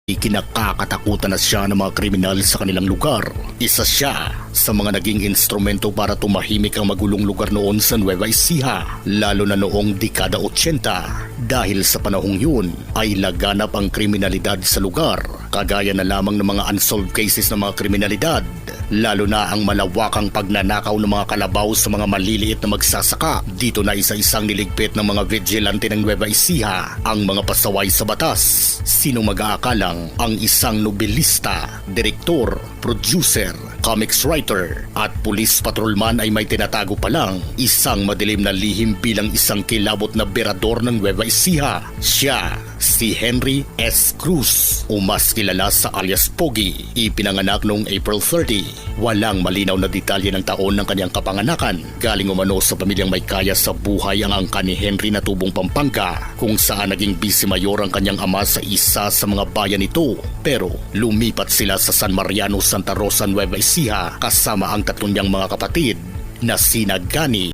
Kinakakatakutan na siya ng mga kriminal sa kanilang lugar. Isa siya sa mga naging instrumento para tumahimik ang magulong lugar noon sa Nueva Ecija, lalo na noong dekada 80. Dahil sa panahong yun ay laganap ang kriminalidad sa lugar, kagaya na lamang ng mga unsolved cases ng mga kriminalidad, lalo na ang malawakang pagnanakaw ng mga kalabaw sa mga maliliit na magsasaka. Dito na isa-isang niligpit ng mga vigilante ng Nueva Ecija ang mga pasaway sa batas. Sino mag-aakalang ang isang nobelista, direktor, producer, comics writer at police patrolman ay may tinatago pa lang isang madilim na lihim bilang isang kilabot na berador ng Nueva Ecija. Siya si Henry S. Cruz o mas kilala sa alias Pogi. Ipinanganak noong April 30. Walang malinaw na detalye ng taon ng kanyang kapanganakan. Galing umano sa pamilyang may kaya sa buhay ang angka ni Henry na tubong Pampanga, kung saan naging vice mayor ang kanyang ama sa isa sa mga bayan nito. Pero lumipat sila sa San Mariano, Santa Rosa, Nueva Ecija kasama ang tatlong niyang mga kapatid na sina Gani,